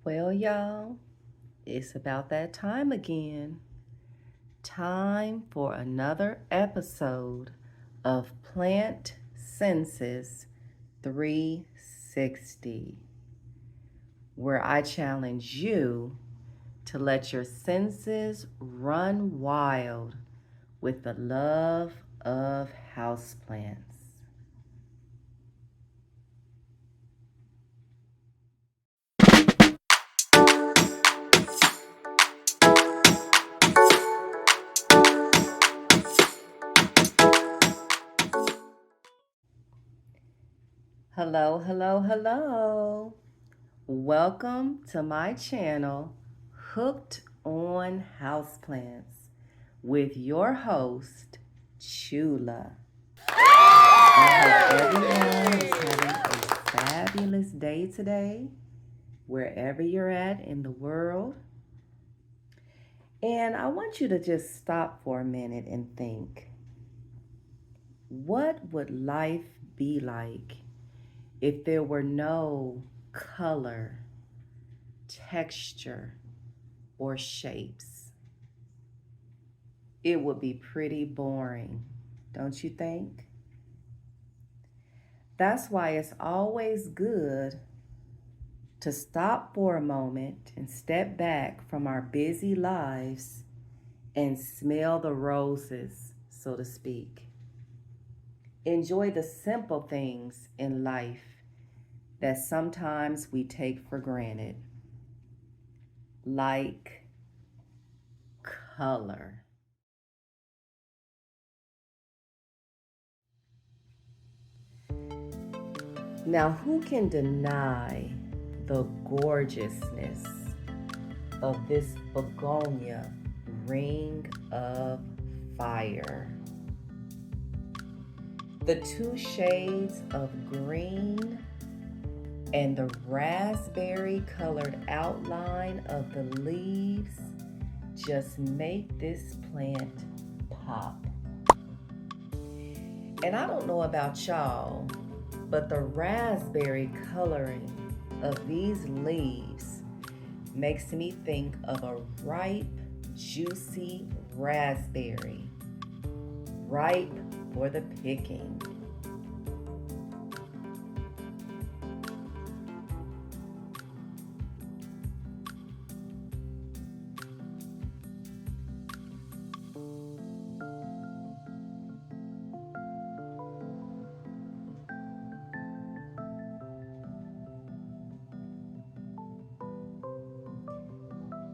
Well, y'all, it's about that time again. Time for another episode of Plant Senses 360, where I challenge you to let your senses run wild with the love of houseplants. Hello, hello, hello. Welcome to my channel, Hooked on Houseplants, with your host, Chula. I hope everyone is having a fabulous day today, wherever you're at in the world. And I want you to just stop for a minute and think, what would life be like if there were no color, texture, or shapes? It would be pretty boring, don't you think? That's why it's always good to stop for a moment and step back from our busy lives and smell the roses, so to speak. Enjoy the simple things in life that sometimes we take for granted, like color. Now, who can deny the gorgeousness of this begonia ring of fire? The two shades of green and the raspberry colored outline of the leaves just make this plant pop. And I don't know about y'all, but the raspberry coloring of these leaves makes me think of a ripe, juicy raspberry, ripe for the picking.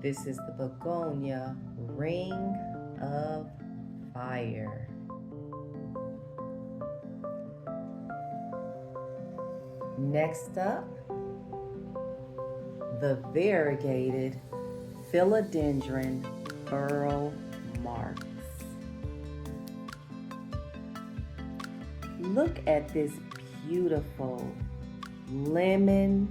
This is the begonia ring of fire. Next up, the variegated philodendron burl marks. Look at this beautiful lemon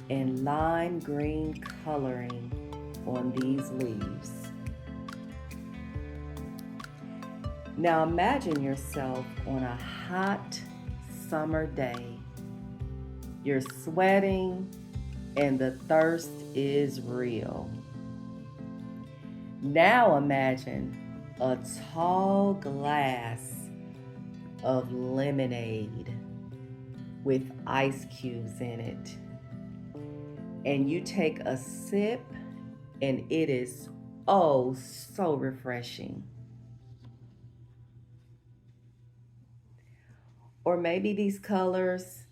and lime green coloring on these leaves. Now imagine yourself on a hot summer day. You're sweating and the thirst is real. Now imagine a tall glass of lemonade with ice cubes in it. And you take a sip and it is oh so refreshing. Or maybe these colors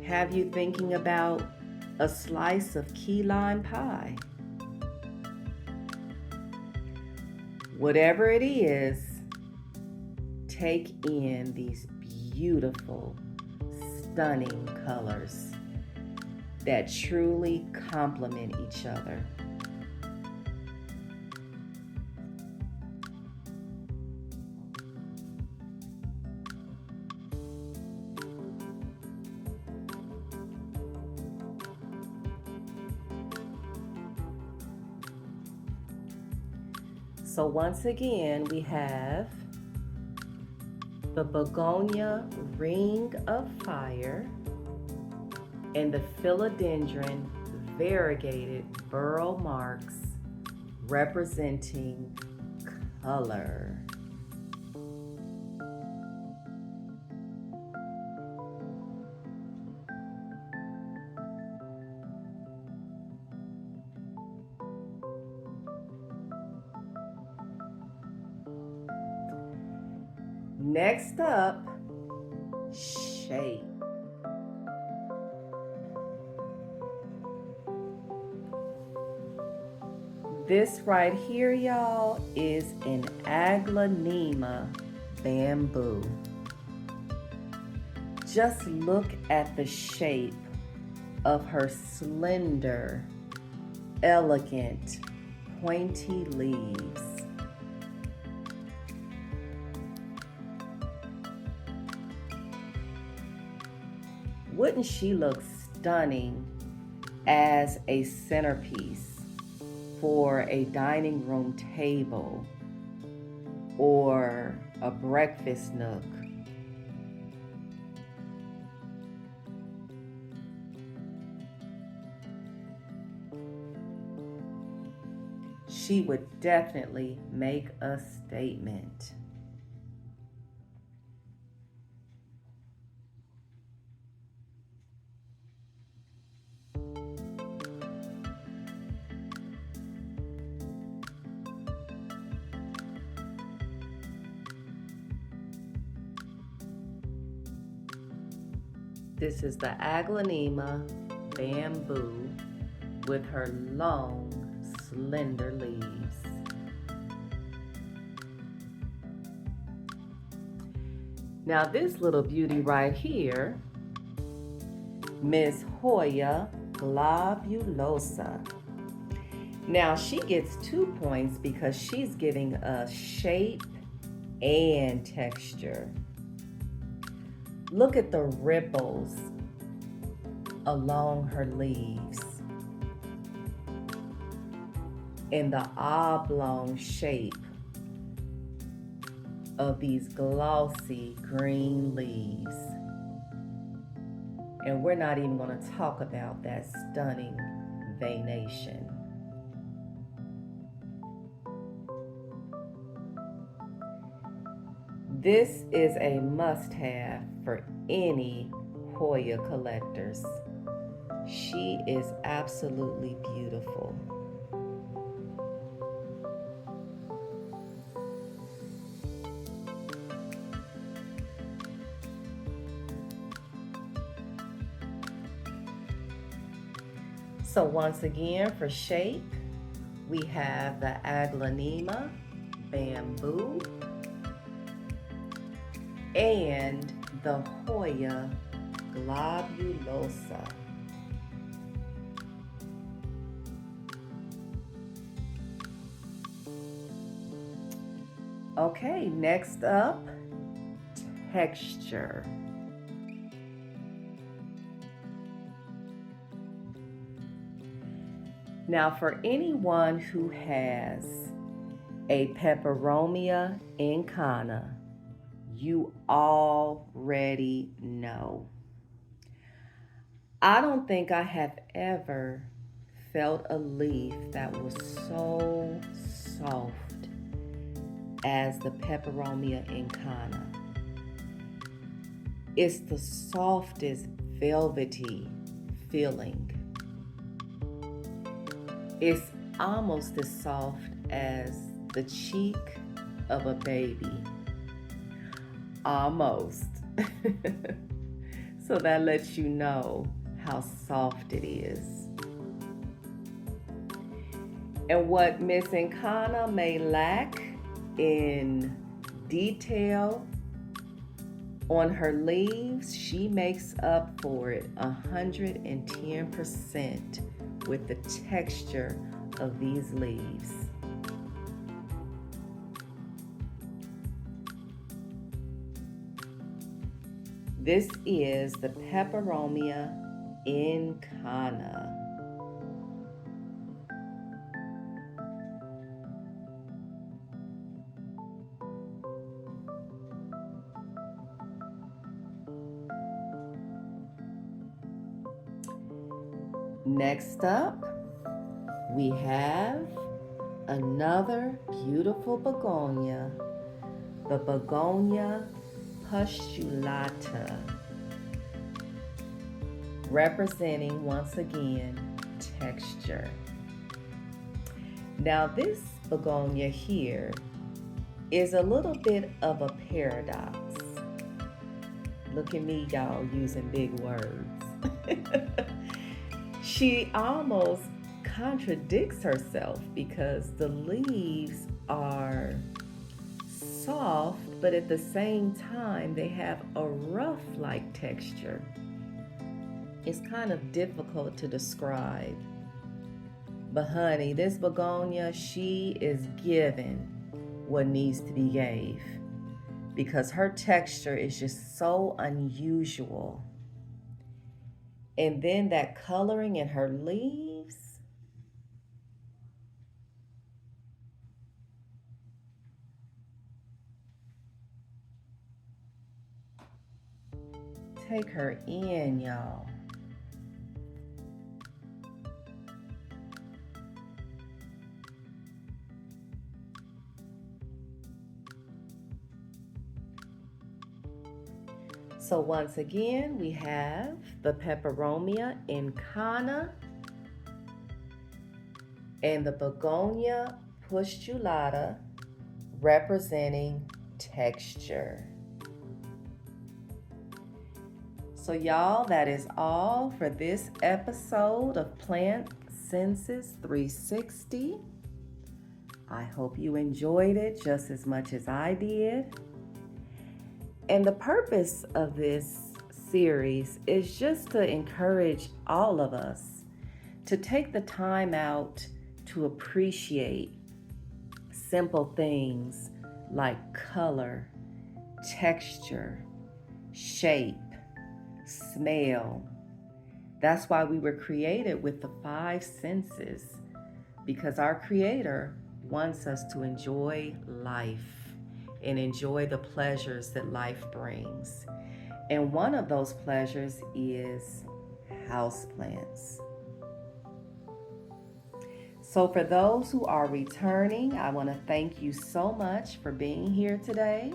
have you thinking about a slice of key lime pie. Whatever it is, take in these beautiful, stunning colors that truly complement each other. So once again, we have the begonia ring of fire and the philodendron variegated burrow marks representing color. Next up, shape. This right here, y'all, is an aglaonema bamboo. Just look at the shape of her slender, elegant, pointy leaves. Wouldn't she look stunning as a centerpiece for a dining room table or a breakfast nook? She would definitely make a statement. This is the aglaonema bamboo with her long, slender leaves. Now this little beauty right here, Miss Hoya globulosa. Now she gets 2 points because she's giving us shape and texture. Look at the ripples along her leaves and the oblong shape of these glossy green leaves. And we're not even going to talk about that stunning veination. This is a must-have for any Hoya collectors. She is absolutely beautiful. So once again, for shape, we have the aglaonema bamboo and the Hoya globulosa. Okay, next up, texture. Now, for anyone who has a Peperomia incana, you already know. I don't think I have ever felt a leaf that was so soft as the Peperomia incana. It's the softest velvety feeling. It's almost as soft as the cheek of a baby. Almost. So that lets you know how soft it is. And what Miss Incana may lack in detail on her leaves, she makes up for it 110% with the texture of these leaves. This is the Peperomia incana. Next up, we have another beautiful begonia, the Begonia postulata, representing once again texture. Now, this begonia here is a little bit of a paradox. Look at me, y'all, using big words. She almost contradicts herself because the leaves are soft, but at the same time, they have a rough-like texture. It's kind of difficult to describe. But honey, this begonia, she is given what needs to be gave because her texture is just so unusual. And then that coloring in her leaves. Take her in, y'all. So once again, we have the peperomia incana and the Begonia postulata, representing texture. So y'all, that is all for this episode of Plant Senses 360. I hope you enjoyed it just as much as I did. And the purpose of this series is just to encourage all of us to take the time out to appreciate simple things like color, texture, shape, smell. That's why we were created with the 5 senses, because our Creator wants us to enjoy life and enjoy the pleasures that life brings. And one of those pleasures is houseplants. So for those who are returning, I want to thank you so much for being here today.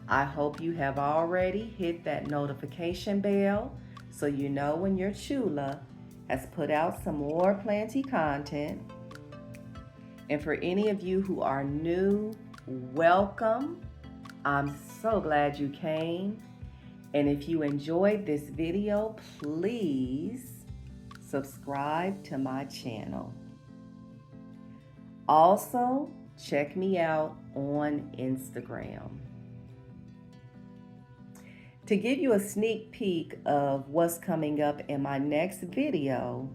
I hope you have already hit that notification bell so you know when your chula has put out some more planty content. And for any of you who are new, welcome. I'm so glad you came. And if you enjoyed this video, please subscribe to my channel. Also, check me out on Instagram. To give you a sneak peek of what's coming up in my next video,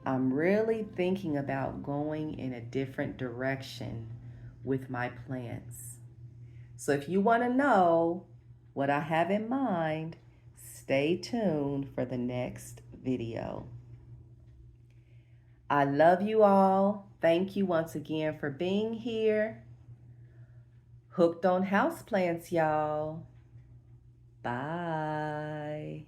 I'm really thinking about going in a different direction with my plants. So if you want to know what I have in mind, stay tuned for the next video. I love you all. Thank you once again for being here. Hooked on houseplants, y'all. Bye.